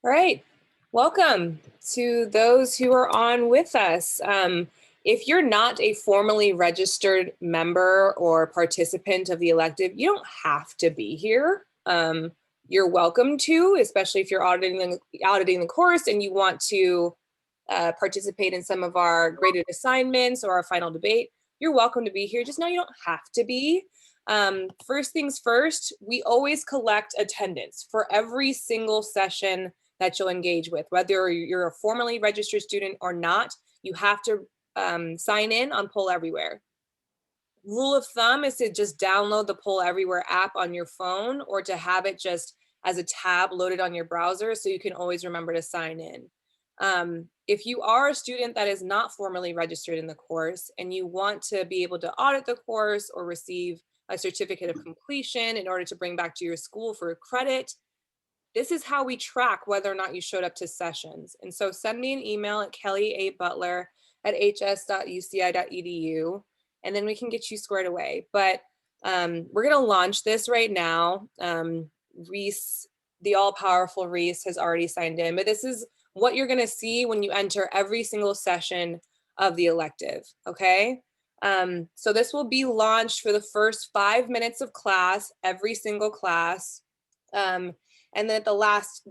All right, welcome to those who are on with us. If you're not a formally registered member or participant of the elective, you don't have to be here. You're welcome to, especially if you're auditing the course and you want to participate in some of our graded assignments or our final debate. You're welcome to be here. Just know you don't have to be. First things first, we always collect attendance for every single session that you'll engage with. Whether you're a formally registered student or not, you have to sign in on Poll Everywhere. Rule of thumb is to just download the Poll Everywhere app on your phone or to have it just as a tab loaded on your browser so you can always remember to sign in. If you are a student that is not formally registered in the course and you want to be able to audit the course or receive a certificate of completion in order to bring back to your school for credit, this is how we track whether or not you showed up to sessions. And so send me an email at kellyaButler@hs.uci.edu, and then we can get you squared away. But we're gonna launch this right now. Reese, the all-powerful Reese, has already signed in, but this is what you're gonna see when you enter every single session of the elective, okay? So this will be launched for the first 5 minutes of class, every single class. And then the last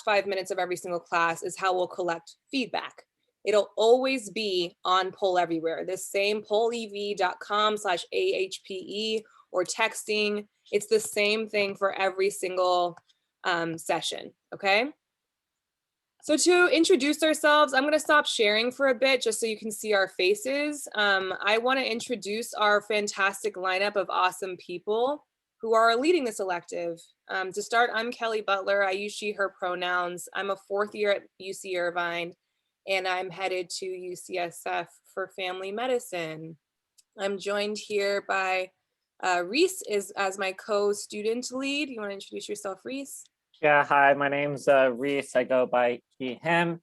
5 minutes of every single class is how we'll collect feedback. It'll always be on Poll Everywhere, this same pollev.com/AHPE or texting. It's the same thing for every single session, okay? So to introduce ourselves, I'm gonna stop sharing for a bit just so you can see our faces. I wanna introduce our fantastic lineup of awesome people who are leading this elective. To start, I'm Kelly Butler. I use she, her pronouns. I'm a 4th year at UC Irvine, and I'm headed to UCSF for family medicine. I'm joined here by Reese as my co-student lead. You wanna introduce yourself, Reese? Yeah, hi, my name's Reese. I go by he, him.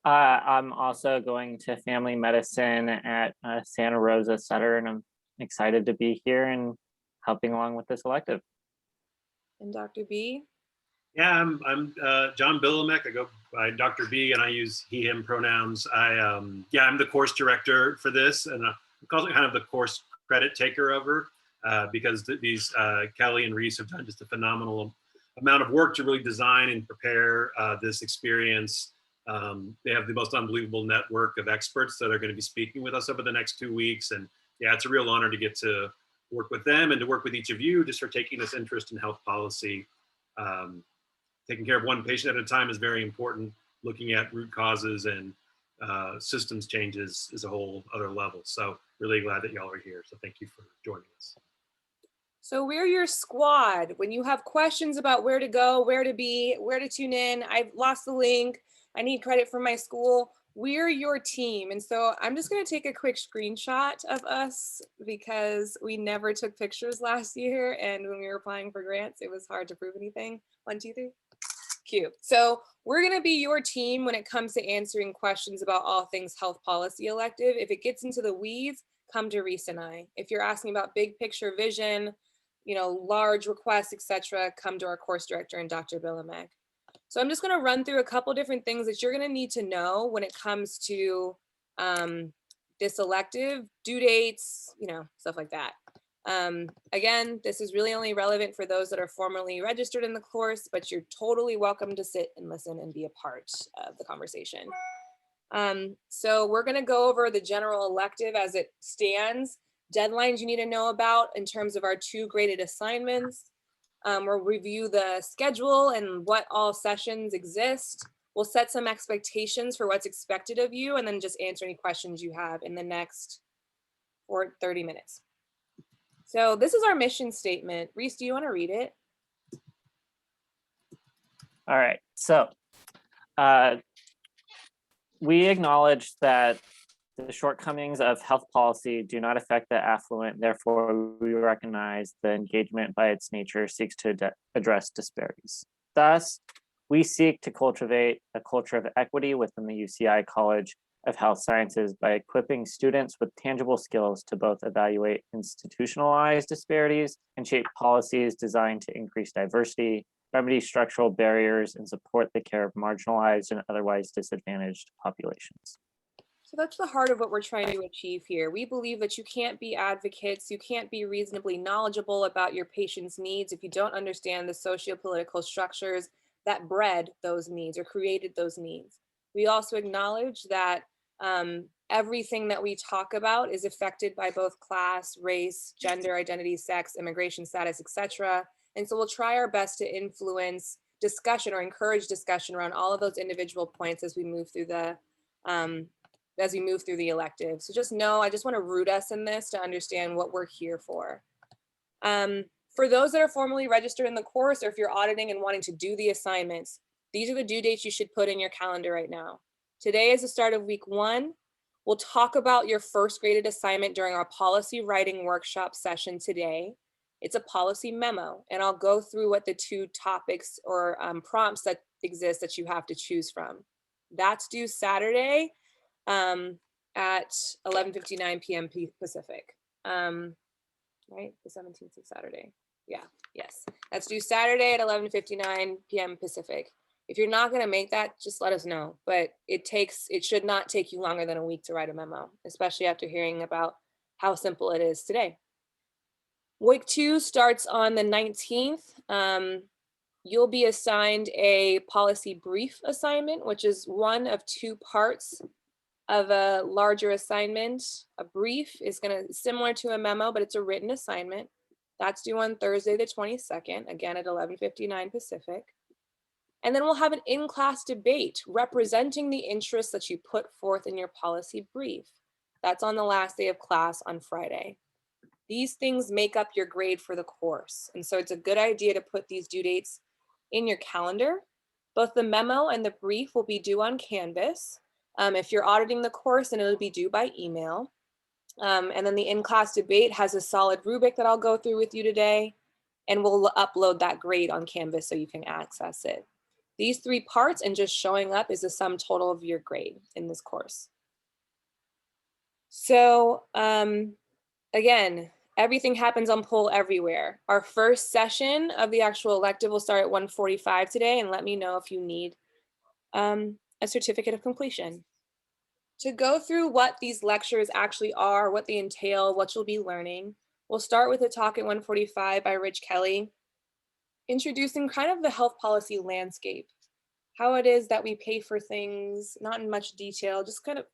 I'm also going to family medicine at Santa Rosa Sutter, and I'm excited to be here and helping along with this elective. And Dr. B? Yeah, I'm John Bilomek. I go by Dr. B, and I use he, him pronouns. I'm the course director for this, and I'm also kind of the course credit taker of her because these Kelly and Reese have done just a phenomenal amount of work to really design and prepare this experience. They have the most unbelievable network of experts that are going to be speaking with us over the next 2 weeks, and yeah, it's a real honor to get to work with them and to work with each of you just for taking this interest in health policy. Taking care of one patient at a time is very important. Looking at root causes and systems changes is a whole other level. So really glad that y'all are here. So thank you for joining us. So we're your squad. When you have questions about where to go, where to be, where to tune in, I've lost the link, I need credit from my school, we're your team. And so I'm just gonna take a quick screenshot of us because we never took pictures last year. And when we were applying for grants, it was hard to prove anything. 1, 2, 3. Cute. So we're gonna be your team when it comes to answering questions about all things health policy elective. If it gets into the weeds, come to Reese and I. If you're asking about big picture vision, large requests, etc., come to our course director and Dr. Bilomek. So I'm just gonna run through a couple different things that you're gonna need to know when it comes to this elective, due dates, stuff like that. Again, this is really only relevant for those that are formally registered in the course, but you're totally welcome to sit and listen and be a part of the conversation. So we're gonna go over the general elective as it stands, deadlines you need to know about in terms of our 2 graded assignments. We'll review the schedule and what all sessions exist. We'll set some expectations for what's expected of you and then just answer any questions you have in the next 30 minutes. So this is our mission statement. Reese, do you want to read it? All right, so we acknowledge that the shortcomings of health policy do not affect the affluent. Therefore, we recognize the engagement by its nature seeks to address disparities. Thus, we seek to cultivate a culture of equity within the UCI College of Health Sciences by equipping students with tangible skills to both evaluate institutionalized disparities and shape policies designed to increase diversity, remedy structural barriers, and support the care of marginalized and otherwise disadvantaged populations. So that's the heart of what we're trying to achieve here. We believe that you can't be advocates, you can't be reasonably knowledgeable about your patient's needs if you don't understand the socio-political structures that bred those needs or created those needs. We also acknowledge that everything that we talk about is affected by both class, race, gender identity, sex, immigration status, etc. And so we'll try our best to influence discussion or encourage discussion around all of those individual points as we move through the elective. So just know, I just want to root us in this to understand what we're here for. For those that are formally registered in the course, or if you're auditing and wanting to do the assignments, these are the due dates you should put in your calendar right now. Today is the start of week 1. We'll talk about your first graded assignment during our policy writing workshop session today. It's a policy memo, and I'll go through what the 2 topics or prompts that exist that you have to choose from. That's due Saturday at 11:59 p.m. Pacific. Right, the 17th is Saturday. Yeah, yes, that's due Saturday at 11:59 p.m. Pacific. If you're not going to make that, just let us know. But it should not take you longer than a week to write a memo, especially after hearing about how simple it is today. Week 2 starts on the 19th. You'll be assigned a policy brief assignment, which is one of 2 parts of a larger assignment. A brief is similar to a memo, but it's a written assignment. That's due on Thursday, the 22nd, again at 11:59 Pacific. And then we'll have an in-class debate representing the interests that you put forth in your policy brief. That's on the last day of class on Friday. These things make up your grade for the course. And so it's a good idea to put these due dates in your calendar. Both the memo and the brief will be due on Canvas. If you're auditing the course, then it'll be due by email. And then the in-class debate has a solid rubric that I'll go through with you today, and we'll upload that grade on Canvas so you can access it. These 3 parts and just showing up is the sum total of your grade in this course. So again, everything happens on Poll Everywhere. Our first session of the actual elective will start at 1:45 today, and let me know if you need a certificate of completion. To go through what these lectures actually are, what they entail, what you'll be learning, we'll start with a talk at 1:45 by Rich Kelly, introducing kind of the health policy landscape, how it is that we pay for things, not in much detail, just kind of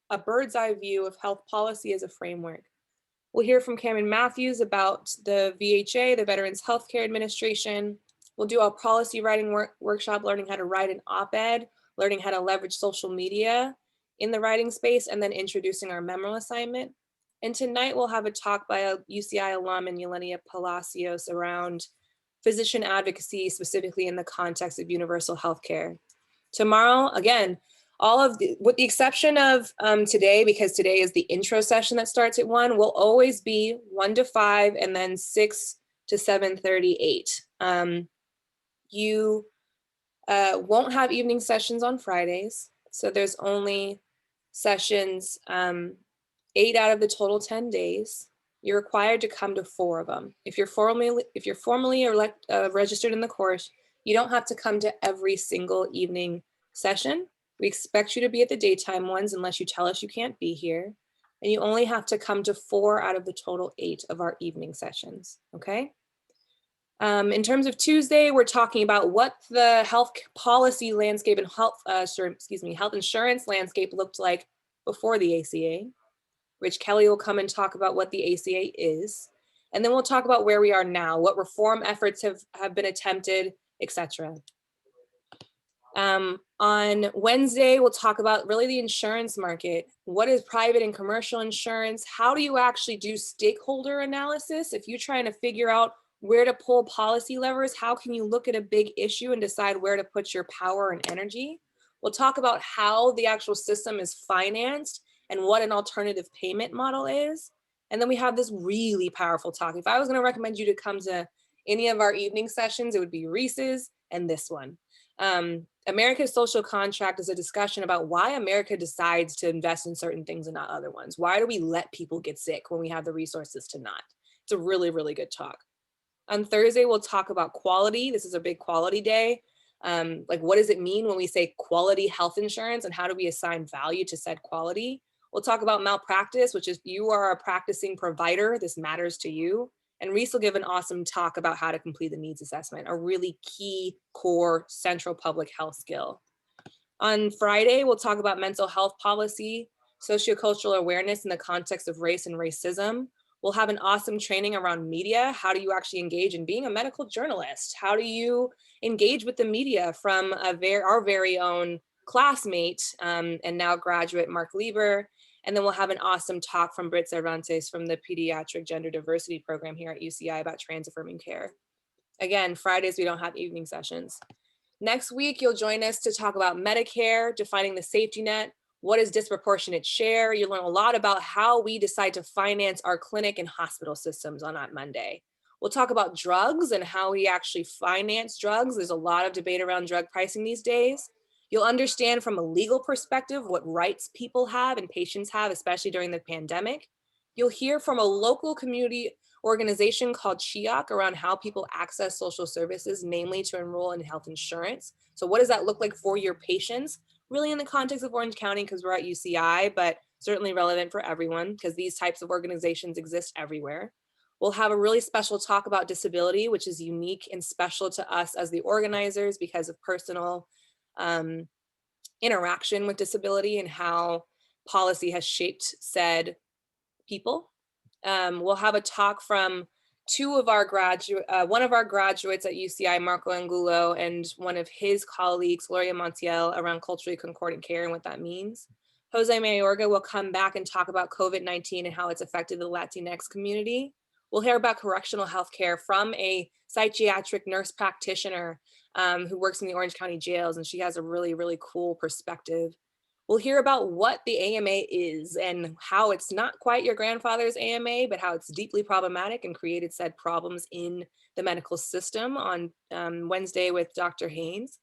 a bird's eye view of health policy as a framework. We'll hear from Cameron Matthews about the VHA, the Veterans Healthcare Administration. We'll do a policy writing workshop, learning how to write an op-ed, learning how to leverage social media in the writing space, and then introducing our memo assignment. And tonight we'll have a talk by a UCI alum and Yelenia Palacios around physician advocacy, specifically in the context of universal healthcare. Tomorrow, again, with the exception of today, because today is the intro session that starts at 1, will always be 1 to 5 and then 6 to 7:38. You won't have evening sessions on Fridays, so there's only sessions 8 out of the total 10 days. You're required to come to 4 of them. If you're formally registered in the course, you don't have to come to every single evening session. We expect you to be at the daytime ones unless you tell us you can't be here. And you only have to come to 4 out of the total 8 of our evening sessions, okay? In terms of Tuesday, we're talking about what the health policy landscape and health insurance landscape looked like before the ACA. Rich Kelly will come and talk about what the ACA is. And then we'll talk about where we are now, what reform efforts have been attempted, etc. On Wednesday, we'll talk about really the insurance market. What is private and commercial insurance? How do you actually do stakeholder analysis? If you're trying to figure out where to pull policy levers, how can you look at a big issue and decide where to put your power and energy? We'll talk about how the actual system is financed and what an alternative payment model is. And then we have this really powerful talk. If I was going to recommend you to come to any of our evening sessions, it would be Reese's and this one. America's Social Contract is a discussion about why America decides to invest in certain things and not other ones. Why do we let people get sick when we have the resources to not? It's a really, really good talk. On Thursday, we'll talk about quality. This is a big quality day. Like, what does it mean when we say quality health insurance, and how do we assign value to said quality? We'll talk about malpractice, which is you are a practicing provider. This matters to you. And Reese will give an awesome talk about how to complete the needs assessment, a really key core central public health skill. On Friday, we'll talk about mental health policy, sociocultural awareness in the context of race and racism. We'll have an awesome training around media. How do you actually engage in being a medical journalist? How do you engage with the media from our very own classmate and now graduate Mark Lieber. And then we'll have an awesome talk from Britt Cervantes from the Pediatric Gender Diversity Program here at UCI about trans-affirming care. Again, Fridays, we don't have evening sessions. Next week, you'll join us to talk about Medicare, defining the safety net. What is disproportionate share? You'll learn a lot about how we decide to finance our clinic and hospital systems on that Monday. We'll talk about drugs and how we actually finance drugs. There's a lot of debate around drug pricing these days. You'll understand from a legal perspective what rights people have and patients have, especially during the pandemic. You'll hear from a local community organization called CHIOC around how people access social services, namely to enroll in health insurance. So what does that look like for your patients? Really in the context of Orange County, because we're at UCI, but certainly relevant for everyone because these types of organizations exist everywhere. We'll have a really special talk about disability, which is unique and special to us as the organizers because of personal interaction with disability and how policy has shaped said people. We'll have a talk from one of our graduates at UCI, Marco Angulo, and one of his colleagues, Gloria Montiel, around culturally concordant care and what that means. Jose Mayorga will come back and talk about COVID-19 and how it's affected the Latinx community. We'll hear about correctional health care from a psychiatric nurse practitioner who works in the Orange County jails, and she has a really, really cool perspective. We'll hear about what the AMA is and how it's not quite your grandfather's AMA, but how it's deeply problematic and created said problems in the medical system on Wednesday with Dr. Haynes.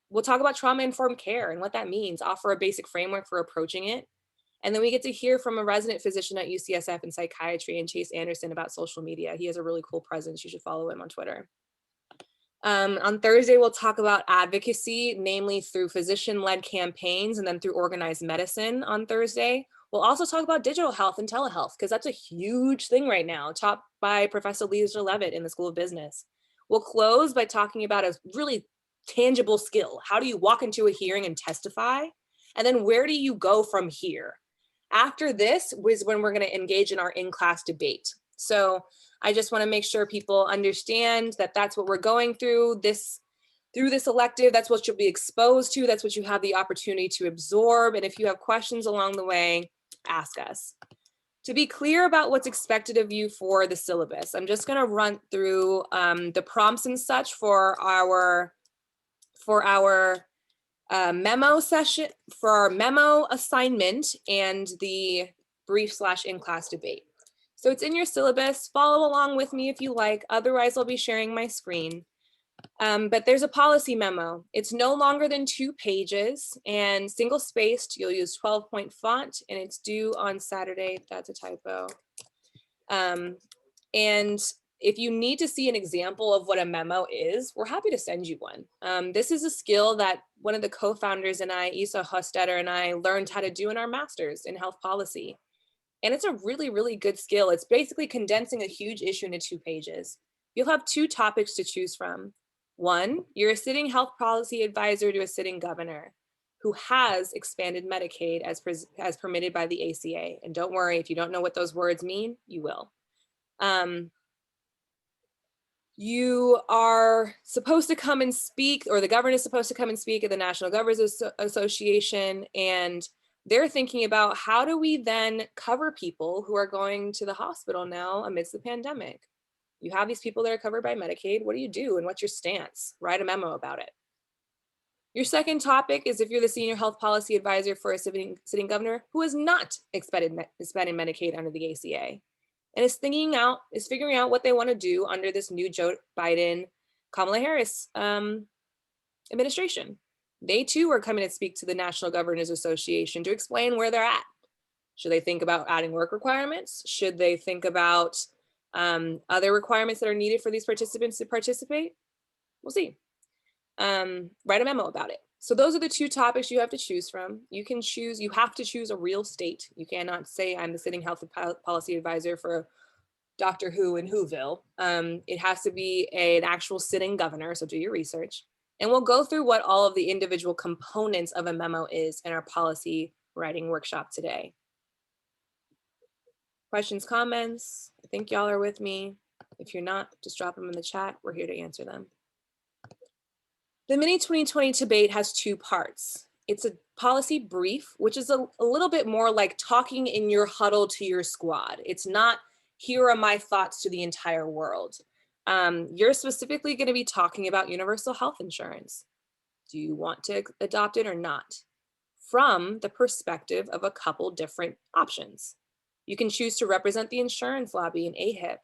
We'll talk about trauma-informed care and what that means, offer a basic framework for approaching it. And then we get to hear from a resident physician at UCSF in psychiatry and Chase Anderson about social media. He has a really cool presence. You should follow him on Twitter. On Thursday, we'll talk about advocacy, namely through physician-led campaigns and then through organized medicine on Thursday. We'll also talk about digital health and telehealth because that's a huge thing right now, taught by Professor Lisa Levitt in the School of Business. We'll close by talking about a really tangible skill. How do you walk into a hearing and testify? And then where do you go from here? After this is when we're going to engage in our in-class debate. So I just want to make sure people understand that that's what we're going through this elective. That's what you'll be exposed to. That's what you have the opportunity to absorb. And if you have questions along the way, ask us. To be clear about what's expected of you for the syllabus, I'm just going to run through the prompts and such for our memo session, for our memo assignment and the brief / in-class debate. So it's in your syllabus. Follow along with me if you like. Otherwise, I'll be sharing my screen. But there's a policy memo. It's no longer than 2 pages and single spaced. You'll use 12-point font and it's due on Saturday. That's a typo. And if you need to see an example of what a memo is, we're happy to send you one. This is a skill that one of the co-founders and I, Isa Hostetter, and I learned how to do in our master's in health policy. And it's a really, really good skill. It's basically condensing a huge issue into 2 pages. You'll have 2 topics to choose from. One, you're a sitting health policy advisor to a sitting governor who has expanded Medicaid as permitted by the ACA. And don't worry, if you don't know what those words mean, you will. You are supposed to come and speak, or the governor is supposed to come and speak at the National Governors Association, and they're thinking about how do we then cover people who are going to the hospital now amidst the pandemic. You have these people that are covered by Medicaid. What do you do and what's your stance? Write a memo about it. Your second topic is if you're the senior health policy advisor for a sitting governor who has not expanded Medicaid under the ACA and is figuring out what they want to do under this new Joe Biden, Kamala Harris administration. They too are coming to speak to the National Governors Association to explain where they're at. Should they think about adding work requirements? Should they think about Other requirements that are needed for these participants to participate, we'll see. Write a memo about it. So those are the two topics you have to choose from. You have to choose a real state. You cannot say I'm the sitting health policy advisor for Dr. Who in Whoville. It has to be an actual sitting governor, so do your research. And we'll go through what all of the individual components of a memo is in our policy writing workshop today. Questions, comments? I think y'all are with me. If you're not, just drop them in the chat. We're here to answer them. The mini 2020 debate has two parts. It's a policy brief, which is a little bit more like talking in your huddle to your squad. It's not, here are my thoughts to the entire world. You're specifically going to be talking about universal health insurance. Do you want to adopt it or not? From the perspective of a couple different options. You can choose to represent the insurance lobby and AHPE,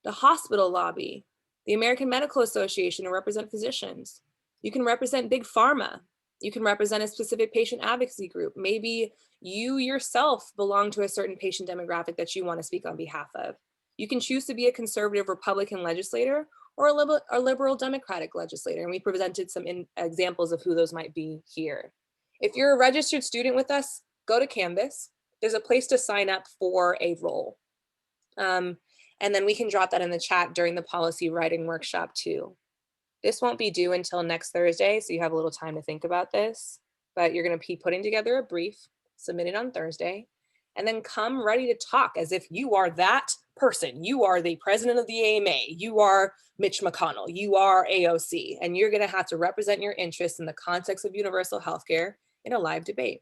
the hospital lobby, the American Medical Association, or represent physicians. You can represent big pharma. You can represent a specific patient advocacy group. Maybe you yourself belong to a certain patient demographic that you want to speak on behalf of. You can choose to be a conservative Republican legislator or a liberal Democratic legislator. And we presented some examples of who those might be here. If you're a registered student with us, go to Canvas. There's a place to sign up for a role. And then we can drop that in the chat during the policy writing workshop too. This won't be due until next Thursday, so you have a little time to think about this, but you're going to be putting together a brief, submit it on Thursday, and then come ready to talk as if you are that person. You are the president of the AMA, you are Mitch McConnell, you are AOC, and you're going to have to represent your interests in the context of universal healthcare in a live debate.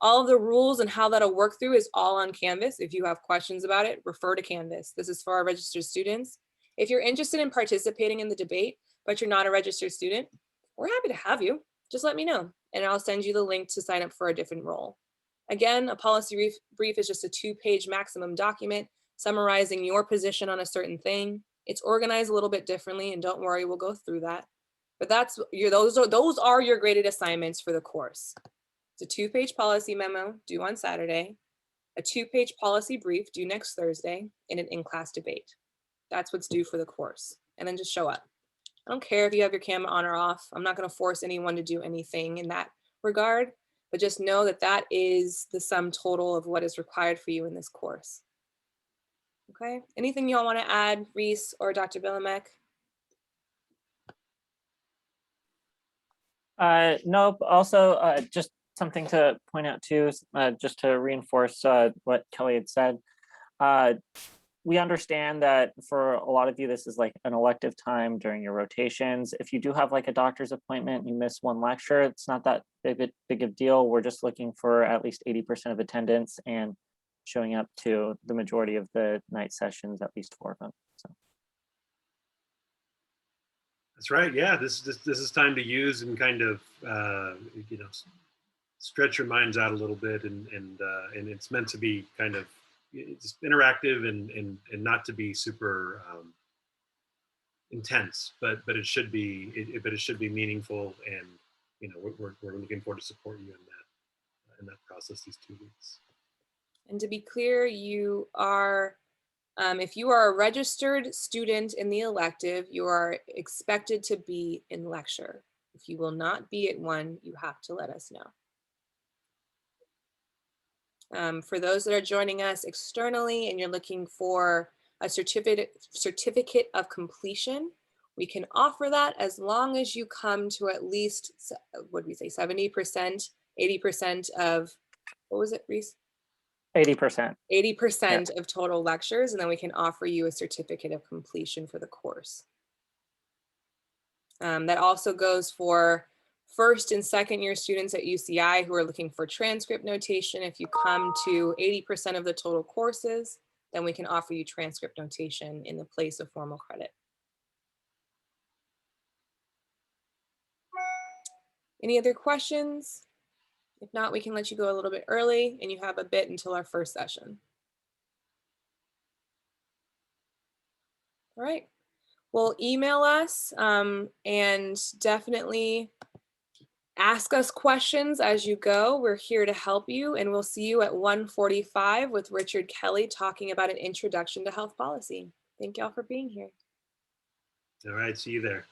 All of the rules and how that'll work through is all on Canvas. If you have questions about it, refer to Canvas. This is for our registered students. If you're interested in participating in the debate, but you're not a registered student, we're happy to have you. Just let me know, and I'll send you the link to sign up for a different role. Again, a policy brief is just a 2-page maximum document summarizing your position on a certain thing. It's organized a little bit differently, and don't worry, we'll go through that. But those are your graded assignments for the course. It's a 2-page policy memo due on Saturday, a 2-page policy brief due next Thursday, and an in-class debate. That's what's due for the course. And then just show up. I don't care if you have your camera on or off. I'm not going to force anyone to do anything in that regard, but just know that that is the sum total of what is required for you in this course. Okay, anything y'all want to add, Reese or Dr. Bilemek? Nope. Also, just something to point out too, just to reinforce what Kelly had said. We understand that for a lot of you, this is like an elective time during your rotations. If you do have like a doctor's appointment, you miss one lecture, it's not that big of a deal. We're just looking for at least 80% of attendance and showing up to the majority of the night sessions, at least 4 of them. So. That's right. Yeah, this is time to use and kind of stretch your minds out a little bit, and it's meant to be kind of it's interactive and not to be super intense, but it should be meaningful, and we're looking forward to support you in that process these 2 weeks. And to be clear, you are if you are a registered student in the elective, you are expected to be in lecture. If you will not be at one, you have to let us know. For those that are joining us externally and you're looking for a certificate of completion, we can offer that as long as you come to at least, what did we say, 70%, 80% of, what was it, Reese? 80%. 80% of total lectures, and then we can offer you a certificate of completion for the course. That also goes for first and second year students at UCI who are looking for transcript notation. If you come to 80% of the total courses, then we can offer you transcript notation in the place of formal credit. Any other questions? If not, we can let you go a little bit early, and you have a bit until our first session. All right. Well, email us and definitely ask us questions as you go. We're here to help you, and we'll see you at 1:45 with Richard Kelly talking about an introduction to health policy. Thank y'all for being here. All right, see you there.